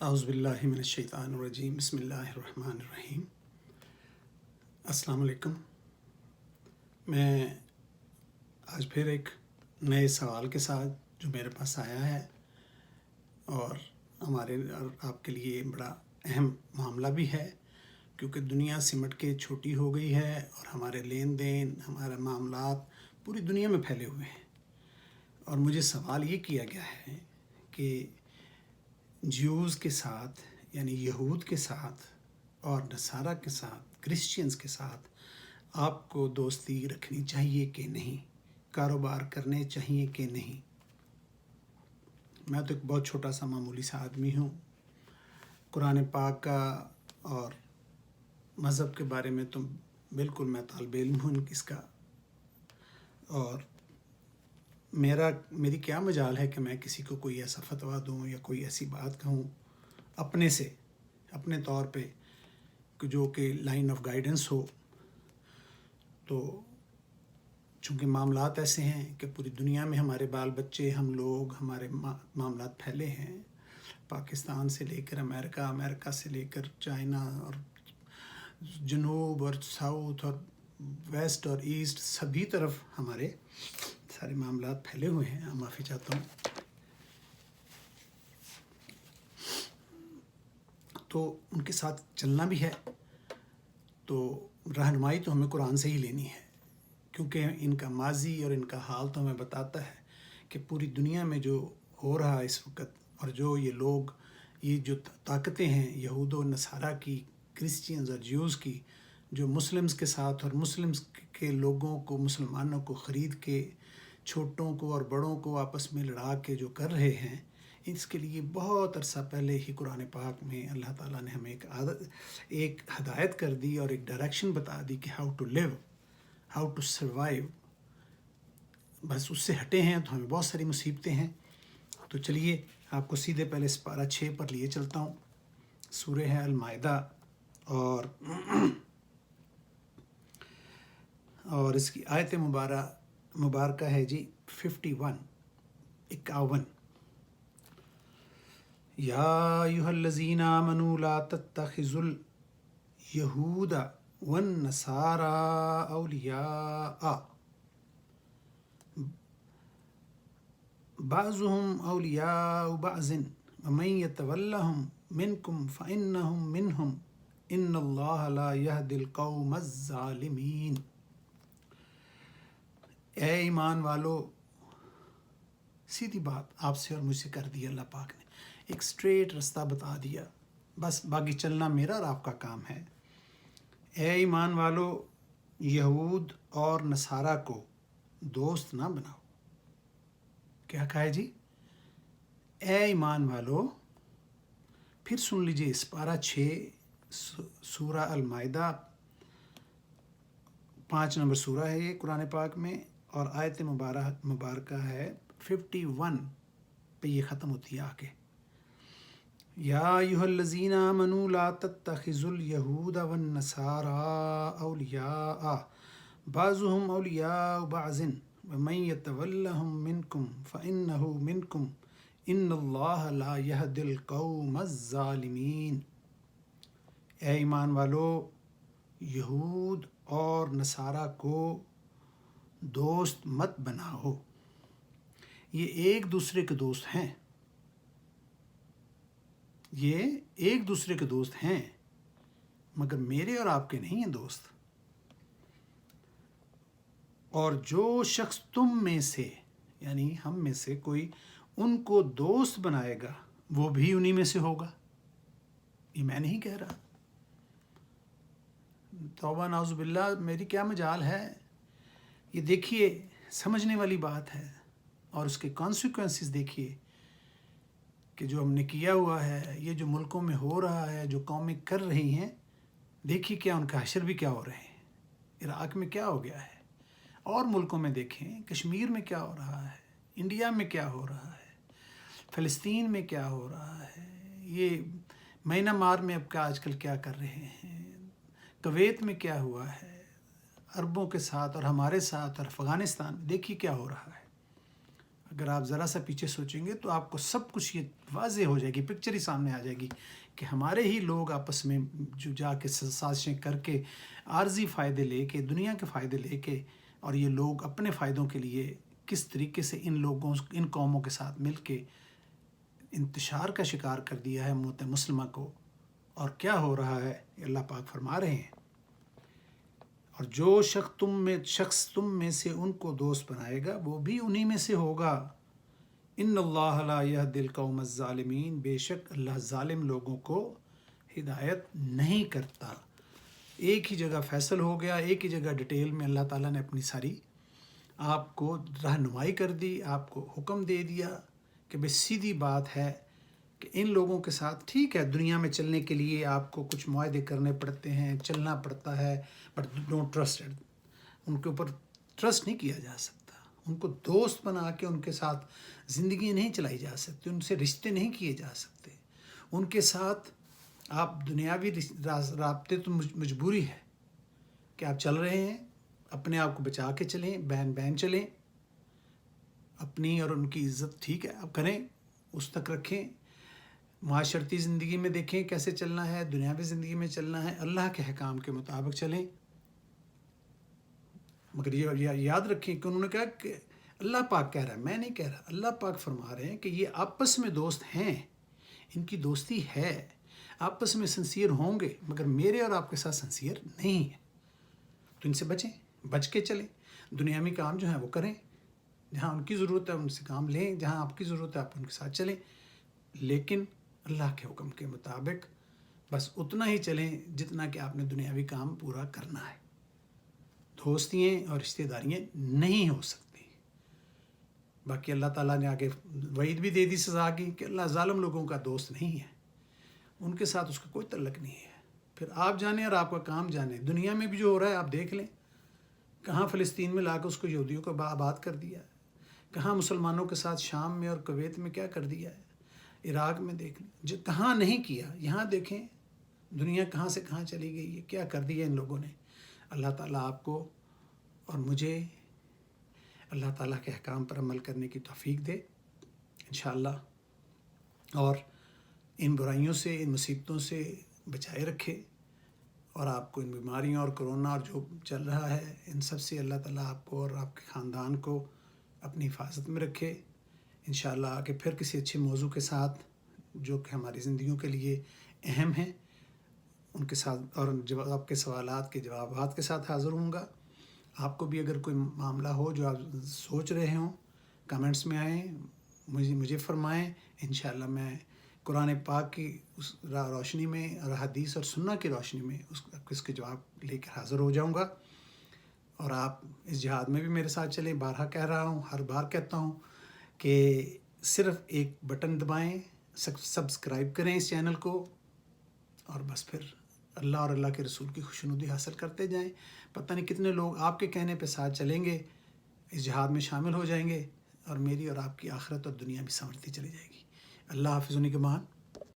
اعوذ باللہ من الشیطان الرجیم بسم اللہ الرحمن الرحیم۔ السلام علیکم۔ میں آج پھر ایک نئے سوال کے ساتھ جو میرے پاس آیا ہے اور ہمارے اور آپ کے لیے بڑا اہم معاملہ بھی ہے، کیونکہ دنیا سمٹ کے چھوٹی ہو گئی ہے اور ہمارے لین دین، ہمارے معاملات پوری دنیا میں پھیلے ہوئے ہیں۔ اور مجھے سوال یہ کیا گیا ہے کہ جیوز کے ساتھ یعنی یہود کے ساتھ اور نصارہ کے ساتھ، کرسچینز کے ساتھ آپ کو دوستی رکھنی چاہیے کہ نہیں، کاروبار کرنے چاہیے کہ نہیں۔ میں تو ایک بہت چھوٹا سا معمولی سا آدمی ہوں۔ قرآن پاک کا اور مذہب کے بارے میں تو بالکل میں طالب علم ہوں اس کا، اور میری کیا مجال ہے کہ میں کسی کو کوئی ایسا فتویٰ دوں یا کوئی ایسی بات کہوں اپنے طور پہ جو کہ لائن آف گائیڈنس ہو۔ تو چونکہ معاملات ایسے ہیں کہ پوری دنیا میں ہمارے بال بچے، ہم لوگ، ہمارے معاملات پھیلے ہیں، پاکستان سے لے کر امریکہ سے لے کر چائنا اور جنوب اور ساؤتھ اور ویسٹ اور ایسٹ، سبھی طرف ہمارے سارے معاملات پھیلے ہوئے ہیں۔ میں معافی چاہتا ہوں۔ تو ان کے ساتھ چلنا بھی ہے، تو رہنمائی تو ہمیں قرآن سے ہی لینی ہے، کیونکہ ان کا ماضی اور ان کا حال تو ہمیں بتاتا ہے کہ پوری دنیا میں جو ہو رہا ہے اس وقت، اور جو یہ لوگ، یہ جو طاقتیں ہیں یہود و نصارہ کی، کرسچینز اور جیوز کی، جو مسلمز کے ساتھ اور مسلمز کے لوگوں کو، مسلمانوں کو خرید کے، چھوٹوں کو اور بڑوں کو آپس میں لڑا کے جو کر رہے ہیں، اس کے لیے بہت عرصہ پہلے ہی قرآن پاک میں اللہ تعالیٰ نے ہمیں ایک ہدایت کر دی اور ایک ڈائریکشن بتا دی کہ how to live, how to survive. بس اس سے ہٹے ہیں تو ہمیں بہت ساری مصیبتیں ہیں۔ تو چلیے آپ کو سیدھے پہلے سپارہ 6 پر لیے چلتا ہوں۔ سورہ ہے المائدہ، اور اس کی آیت مبارکہ ہے جی 51۔ یا ایھا الذین آمنوا لا تتخذوا الیہود والنصارى اولیاء بعضهم اولیاء بعض ومن یتولہم منکم فانہم منہم ان اللہ لا یہدی القوم الظالمین۔ اے ایمان والو، سیدھی بات آپ سے اور مجھ سے کر دی اللہ پاک نے، ایک سٹریٹ رستہ بتا دیا، بس باقی چلنا میرا اور آپ کا کام ہے۔ اے ایمان والو، یہود اور نصارہ کو دوست نہ بناؤ۔ کیا کہا ہے جی؟ اے ایمان والو۔ پھر سن لیجئے، سپارہ 6 سورہ المائدہ، 5 نمبر سورہ ہے یہ قرآن پاک میں، اور آیت مبارکہ ہے 51 پہ یہ ختم ہوتی ہے آگے۔ یا ایھا الذین آمنوا لا تتخذوا الیہود والنصارى اولیاء بعضهم اولیاء بعض ومن یتولہم منکم فانہ منکم ان اللہ لا یہدی القوم الظالمین۔ اے ایمان والو، یہود اور نصارہ کو دوست مت بناؤ۔ یہ ایک دوسرے کے دوست ہیں، یہ ایک دوسرے کے دوست ہیں، مگر میرے اور آپ کے نہیں ہیں دوست۔ اور جو شخص تم میں سے یعنی ہم میں سے کوئی ان کو دوست بنائے گا، وہ بھی انہی میں سے ہوگا۔ یہ میں نہیں کہہ رہا، توبہ نعوذ باللہ، میری کیا مجال ہے۔ یہ دیکھیے، سمجھنے والی بات ہے، اور اس کے کانسیکوینسز دیکھیے کہ جو ہم نے کیا ہوا ہے، یہ جو ملکوں میں ہو رہا ہے، جو قومیں کر رہی ہیں، دیکھیے کیا ان کا حشر بھی کیا ہو رہے ہیں۔ عراق میں کیا ہو گیا ہے، اور ملکوں میں دیکھیں، کشمیر میں کیا ہو رہا ہے، انڈیا میں کیا ہو رہا ہے، فلسطین میں کیا ہو رہا ہے، یہ میانمار میں اب کا آج کل کیا کر رہے ہیں، کویت میں کیا ہوا ہے، عربوں کے ساتھ اور ہمارے ساتھ، اور افغانستان دیکھیے کیا ہو رہا ہے۔ اگر آپ ذرا سا پیچھے سوچیں گے تو آپ کو سب کچھ یہ واضح ہو جائے گی، پکچر ہی سامنے آ جائے گی کہ ہمارے ہی لوگ آپس میں جو جا کے سازشیں کر کے عارضی فائدے لے کے، دنیا کے فائدے لے کے، اور یہ لوگ اپنے فائدوں کے لیے کس طریقے سے ان قوموں کے ساتھ مل کے انتشار کا شکار کر دیا ہے امت مسلمہ کو، اور کیا ہو رہا ہے اللہ پاک فرما رہے ہیں، اور جو شخص تم میں سے ان کو دوست بنائے گا وہ بھی انہی میں سے ہوگا۔ ان اللہ لا یہدی القوم الظالمین، بے شک اللہ ظالم لوگوں کو ہدایت نہیں کرتا۔ ایک ہی جگہ فیصل ہو گیا، ایک ہی جگہ ڈیٹیل میں اللہ تعالیٰ نے اپنی ساری آپ کو رہنمائی کر دی، آپ کو حکم دے دیا کہ بس سیدھی بات ہے کہ ان لوگوں کے ساتھ ٹھیک ہے، دنیا میں چلنے کے لیے آپ کو کچھ معاہدے کرنے پڑتے ہیں، چلنا پڑتا ہے، بٹ ڈونٹ ٹرسٹ، ان کے اوپر ٹرسٹ نہیں کیا جا سکتا، ان کو دوست بنا کے ان کے ساتھ زندگی نہیں چلائی جا سکتی، ان سے رشتے نہیں کیے جا سکتے، ان کے ساتھ آپ دنیاوی رابطے تو مجبوری ہے کہ آپ چل رہے ہیں، اپنے آپ کو بچا کے چلیں، بین چلیں، اپنی اور ان کی عزت ٹھیک ہے آپ کریں، اس تک رکھیں، معاشرتی زندگی میں دیکھیں کیسے چلنا ہے، دنیاوی زندگی میں چلنا ہے، اللہ کے حکام کے مطابق چلیں۔ مگر یہ یاد رکھیں کہ انہوں نے کہا کہ اللہ پاک کہہ رہا ہے، میں نہیں کہہ رہا، اللہ پاک فرما رہے ہیں کہ یہ آپس میں دوست ہیں، ان کی دوستی ہے، آپس میں سنسیئر ہوں گے، مگر میرے اور آپ کے ساتھ سنسیئر نہیں ہے، تو ان سے بچ کے چلیں، دنیاوی کام جو ہیں وہ کریں، جہاں ان کی ضرورت ہے ان سے کام لیں، جہاں آپ کی ضرورت ہے آپ ان کے ساتھ چلیں، لیکن اللہ کے حکم کے مطابق بس اتنا ہی چلیں جتنا کہ آپ نے دنیاوی کام پورا کرنا ہے، دوستیاں اور رشتہ داریاں نہیں ہو سکتی۔ باقی اللہ تعالیٰ نے آگے وعید بھی دے دی سزا کی کہ اللہ ظالم لوگوں کا دوست نہیں ہے، ان کے ساتھ اس کا کوئی تعلق نہیں ہے۔ پھر آپ جانیں اور آپ کا کام جانیں، دنیا میں بھی جو ہو رہا ہے آپ دیکھ لیں، کہاں فلسطین میں لا کے اس کو یہودیوں کو آباد کر دیا ہے، کہاں مسلمانوں کے ساتھ شام میں اور کویت میں کیا کر دیا ہے، عراق میں دیکھ لیں، جو کہاں نہیں کیا، یہاں دیکھیں دنیا کہاں سے کہاں چلی گئی ہے، کیا کر دیا ان لوگوں نے۔ اللہ تعالیٰ آپ کو اور مجھے اللہ تعالیٰ کے احکام پر عمل کرنے کی توفیق دے انشاءاللہ، اور ان برائیوں سے، ان مصیبتوں سے بچائے رکھے، اور آپ کو ان بیماریوں اور کرونا اور جو چل رہا ہے ان سب سے اللہ تعالیٰ آپ کو اور آپ کے خاندان کو اپنی حفاظت میں رکھے انشاءاللہ۔ آگے پھر کسی اچھے موضوع کے ساتھ جو کہ ہماری زندگیوں کے لیے اہم ہیں ان کے ساتھ، اور آپ کے سوالات کے جوابات کے ساتھ حاضر ہوں گا۔ آپ کو بھی اگر کوئی معاملہ ہو جو آپ سوچ رہے ہوں، کمنٹس میں آئیں، مجھے فرمائیں، انشاءاللہ میں قرآن پاک کی اس روشنی میں اور حدیث اور سنہ کی روشنی میں اس کے جواب لے کر حاضر ہو جاؤں گا، اور آپ اس جہاد میں بھی میرے ساتھ چلیں۔ بارہا کہہ رہا ہوں، ہر بار کہتا ہوں کہ صرف ایک بٹن دبائیں، سبسکرائب کریں اس چینل کو، اور بس پھر اللہ اور اللہ کے رسول کی خوشنودی حاصل کرتے جائیں۔ پتہ نہیں کتنے لوگ آپ کے کہنے پہ ساتھ چلیں گے، اس جہاد میں شامل ہو جائیں گے، اور میری اور آپ کی آخرت اور دنیا بھی سنورتی چلی جائے گی۔ اللہ حافظ و نگہبان۔